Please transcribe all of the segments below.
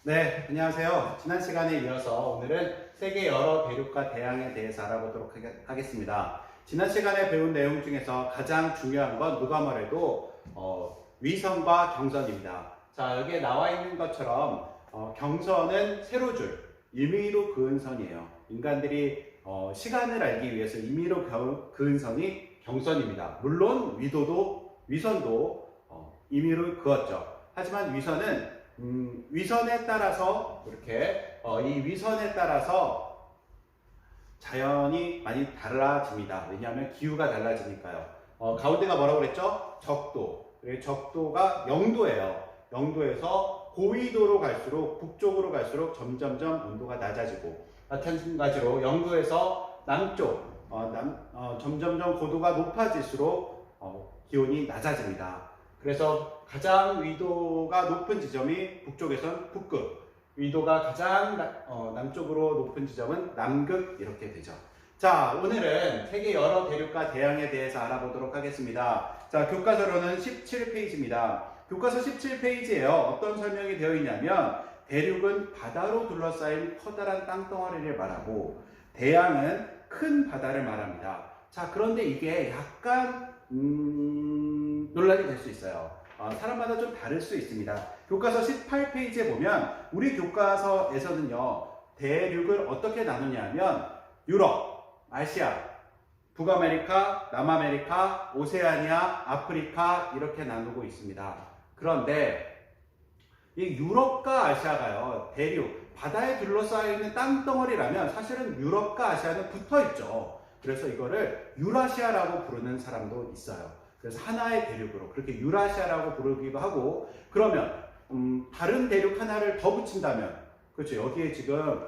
네, 안녕하세요. 지난 시간에 이어서 오늘은 세계 여러 대륙과 대양에 대해서 알아보도록 하겠습니다. 지난 시간에 배운 내용 중에서 가장 중요한 건 누가 뭐래도 위선과 경선입니다. 자, 여기에 나와 있는 것처럼 경선은 세로줄, 임의로 그은 선이에요. 인간들이 시간을 알기 위해서 임의로 그은 선이 경선입니다. 물론 위선도 임의로 그었죠. 하지만 위선에 따라서 이렇게 이 위선에 따라서 자연이 많이 달라집니다. 왜냐하면 기후가 달라지니까요. 가운데가 뭐라고 그랬죠? 적도. 적도가 0도예요. 0도에서 고위도로 갈수록 북쪽으로 갈수록 점점점 온도가 낮아지고, 마찬가지로 0도에서 남쪽 점점점 고도가 높아질수록 기온이 낮아집니다. 그래서 가장 위도가 높은 지점이 북쪽에선 북극, 위도가 가장 남쪽으로 높은 지점은 남극, 이렇게 되죠. 자, 오늘은 세계 여러 대륙과 대양에 대해서 알아보도록 하겠습니다. 자, 교과서로는 17페이지입니다. 교과서 17페이지에요. 어떤 설명이 되어 있냐면, 대륙은 바다로 둘러싸인 커다란 땅덩어리를 말하고 대양은 큰 바다를 말합니다. 자, 그런데 이게 약간 논란이 될 수 있어요. 사람마다 좀 다를 수 있습니다. 교과서 18페이지에 보면 우리 교과서에서는요, 대륙을 어떻게 나누냐면 유럽, 아시아, 북아메리카, 남아메리카, 오세아니아, 아프리카 이렇게 나누고 있습니다. 그런데 이 유럽과 아시아가요, 대륙, 바다에 둘러싸여 있는 땅덩어리라면 사실은 유럽과 아시아는 붙어 있죠. 그래서 이거를 유라시아라고 부르는 사람도 있어요. 그래서 하나의 대륙으로 그렇게 유라시아라고 부르기도 하고, 그러면 다른 대륙 하나를 더 붙인다면, 그렇죠, 여기에 지금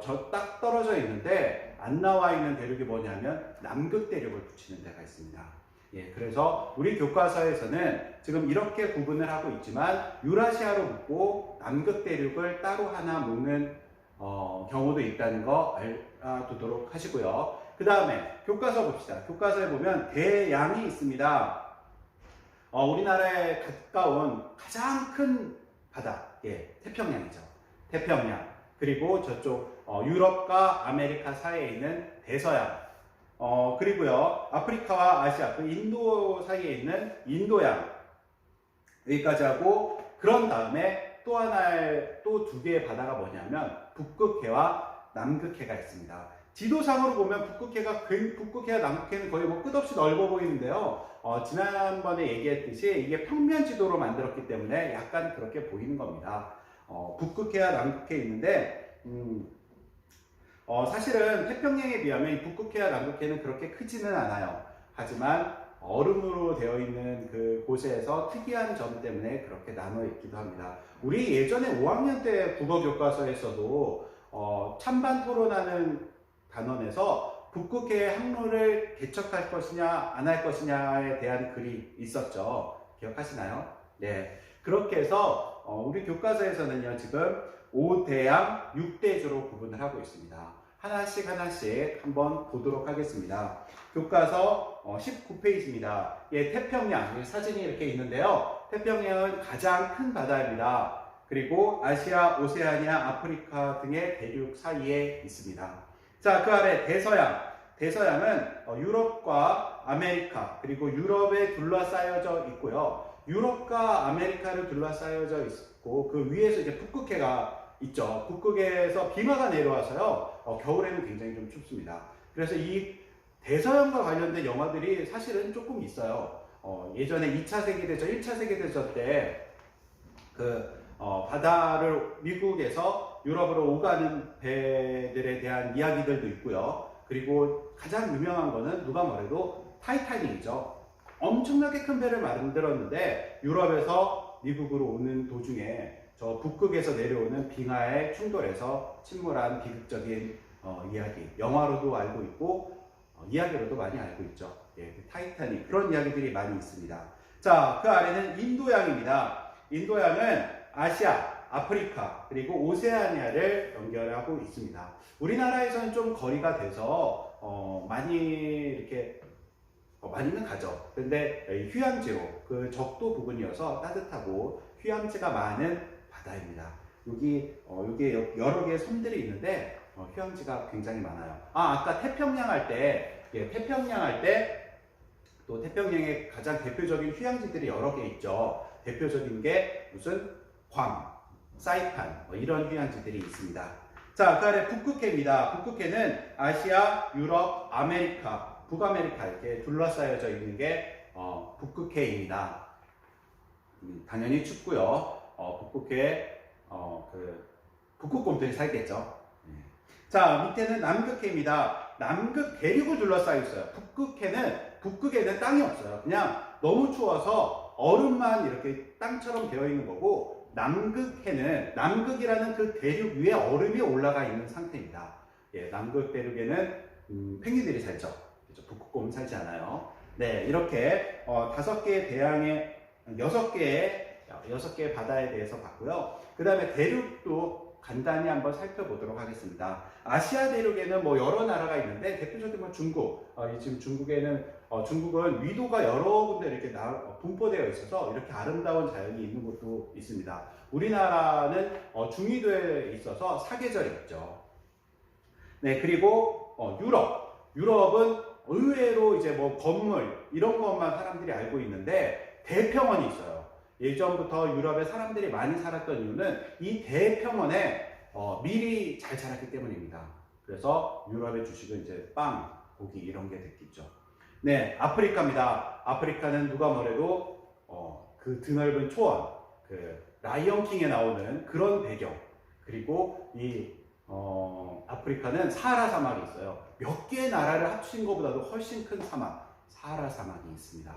저 딱 떨어져 있는데 안 나와 있는 대륙이 뭐냐면 남극 대륙을 붙이는 데가 있습니다. 예, 그래서 우리 교과서에서는 지금 이렇게 구분을 하고 있지만 유라시아로 묶고 남극 대륙을 따로 하나 묶는 경우도 있다는 거 알아두도록 하시고요. 그 다음에 교과서 봅시다. 교과서에 보면 대양이 있습니다. 우리나라에 가까운 가장 큰 바다, 예, 태평양이죠. 태평양. 그리고 저쪽 유럽과 아메리카 사이에 있는 대서양. 그리고요, 아프리카와 아시아, 그 인도 사이에 있는 인도양. 여기까지 하고, 그런 다음에 또 두 개의 바다가 뭐냐면 북극해와 남극해가 있습니다. 지도상으로 보면 북극해와 남극해는 거의 뭐 끝없이 넓어 보이는데요. 지난번에 얘기했듯이 이게 평면 지도로 만들었기 때문에 약간 그렇게 보이는 겁니다. 북극해와 남극해 있는데, 사실은 태평양에 비하면 이 북극해와 남극해는 그렇게 크지는 않아요. 하지만 얼음으로 되어 있는 그 곳에서 특이한 점 때문에 그렇게 나눠 있기도 합니다. 우리 예전에 5학년 때 국어 교과서에서도 찬반 토론하는 단원에서 북극해의 항로를 개척할 것이냐 안 할 것이냐에 대한 글이 있었죠. 기억하시나요? 네. 그렇게 해서 우리 교과서에서는요, 지금 5대양 6대주로 구분을 하고 있습니다. 하나씩 한번 보도록 하겠습니다. 교과서 19페이지입니다. 예, 태평양, 사진이 이렇게 있는데요. 태평양은 가장 큰 바다입니다. 그리고 아시아, 오세아니아, 아프리카 등의 대륙 사이에 있습니다. 자, 그 아래 대서양. 대서양은 유럽과 아메리카, 그리고 유럽에 둘러싸여져 있고요. 유럽과 아메리카를 둘러싸여져 있고, 그 위에서 이제 북극해가 있죠. 북극에서 빙하가 내려와서요, 겨울에는 굉장히 좀 춥습니다. 그래서 이 대서양과 관련된 영화들이 사실은 조금 있어요. 예전에 2차 세계대전, 1차 세계대전 때 바다를 미국에서 유럽으로 오가는 배들에 대한 이야기들도 있고요. 그리고 가장 유명한 거는 누가 뭐래도 타이타닉이죠. 엄청나게 큰 배를 만들었는데 유럽에서 미국으로 오는 도중에 저 북극에서 내려오는 빙하에 충돌해서 침몰한 비극적인 이야기, 영화로도 알고 있고 이야기로도 많이 알고 있죠. 예, 타이타닉, 그런 이야기들이 많이 있습니다. 자, 그 아래는 인도양입니다. 인도양은 아시아, 아프리카, 그리고 오세아니아를 연결하고 있습니다. 우리나라에서는 좀 거리가 돼서 많이 이렇게 많이는 가죠. 그런데 휴양지로, 그 적도 부근이어서 따뜻하고 휴양지가 많은 바다입니다. 여기에 여러 개의 섬들이 있는데 휴양지가 굉장히 많아요. 아까 태평양 할 때, 태평양 할 때 또 태평양의 가장 대표적인 휴양지들이 여러 개 있죠. 대표적인 게 무슨 괌, 사이판 이런 휴양지들이 있습니다. 자, 그 아래 북극해입니다. 북극해는 아시아, 유럽, 아메리카, 북아메리카 이렇게 둘러싸여져 있는 게 북극해입니다. 당연히 춥고요. 북극해 북극곰들이 살겠죠. 자, 밑에는 남극해입니다. 남극 대륙을 둘러싸여 있어요. 북극에는 땅이 없어요. 그냥 너무 추워서 얼음만 이렇게 땅처럼 되어 있는 거고, 남극해는 남극이라는 그 대륙 위에 얼음이 올라가 있는 상태입니다. 남극 대륙에는 펭귄들이 살죠. 그렇죠? 북극곰은 살지 않아요. 네, 이렇게 5개의 대양의 6개의 바다에 대해서 봤고요. 그 다음에 대륙도 간단히 한번 살펴보도록 하겠습니다. 아시아 대륙에는 여러 나라가 있는데, 대표적인 중국. 지금 중국은 위도가 여러 군데 이렇게 분포되어 있어서 이렇게 아름다운 자연이 있는 곳도 있습니다. 우리나라는 중위도에 있어서 사계절이 있죠. 네, 그리고 유럽은 의외로 이제 건물 이런 것만 사람들이 알고 있는데, 대평원이 있어요. 예전부터 유럽에 사람들이 많이 살았던 이유는 이 대평원에 밀이 잘 자랐기 때문입니다. 그래서 유럽의 주식은 이제 빵, 고기 이런 게 됐겠죠. 네, 아프리카입니다. 아프리카는 누가 뭐래도 그 드넓은 초원, 그 라이언 킹에 나오는 그런 배경, 그리고 이 아프리카는 사하라 사막이 있어요. 몇 개의 나라를 합친 것보다도 훨씬 큰 사막, 사하라 사막이 있습니다.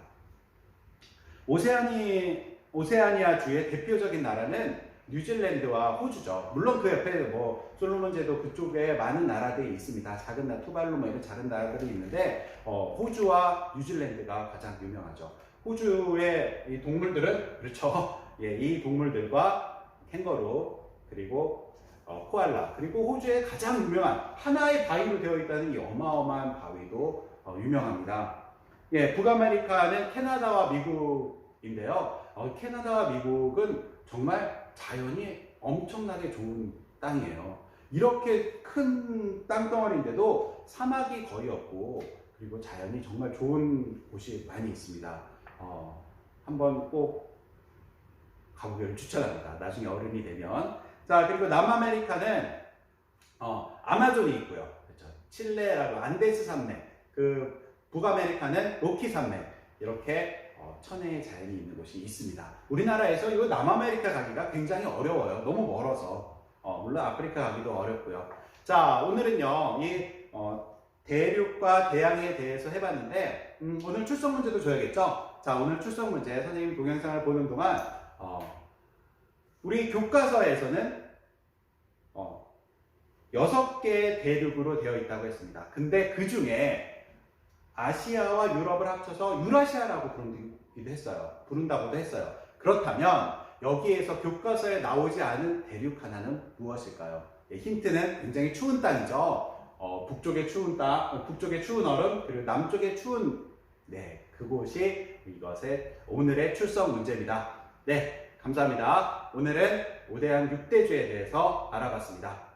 오세아니아주의 대표적인 나라는 뉴질랜드와 호주죠. 물론 그 옆에 솔로몬 제도 그쪽에 많은 나라들이 있습니다. 작은 나라, 투발루 이런 작은 나라들이 있는데, 호주와 뉴질랜드가 가장 유명하죠. 호주의 이 동물들은, 그렇죠. 이 동물들과 캥거루, 그리고 코알라, 그리고 호주의 가장 유명한 하나의 바위로 되어 있다는 이 어마어마한 바위도 유명합니다. 북아메리카는 캐나다와 미국인데요. 캐나다와 미국은 정말 자연이 엄청나게 좋은 땅이에요. 이렇게 큰 땅덩어리인데도 사막이 거의 없고, 그리고 자연이 정말 좋은 곳이 많이 있습니다. 한번 꼭 가보기를 추천합니다. 나중에 어른이 되면. 자, 그리고 남아메리카는 아마존이 있고요. 그렇죠. 칠레라고 안데스 산맥, 북아메리카는 로키 산맥, 이렇게 천혜의 자연이 있는 곳이 있습니다. 우리나라에서 이 남아메리카 가기가 굉장히 어려워요. 너무 멀어서. 물론 아프리카 가기도 어렵고요. 자, 오늘은요, 이 대륙과 대양에 대해서 해봤는데, 오늘 출석 문제도 줘야겠죠? 자, 오늘 출석 문제 선생님 동영상을 보는 동안 우리 교과서에서는 6개의 대륙으로 되어 있다고 했습니다. 근데 그 중에 아시아와 유럽을 합쳐서 유라시아라고 부른다고도 했어요. 그렇다면 여기에서 교과서에 나오지 않은 대륙 하나는 무엇일까요? 힌트는 굉장히 추운 땅이죠. 북쪽에 추운 땅, 북쪽에 추운 얼음, 그리고 남쪽에 추운, 그곳이 오늘의 출석 문제입니다. 네, 감사합니다. 오늘은 5대양 6대주에 대해서 알아봤습니다.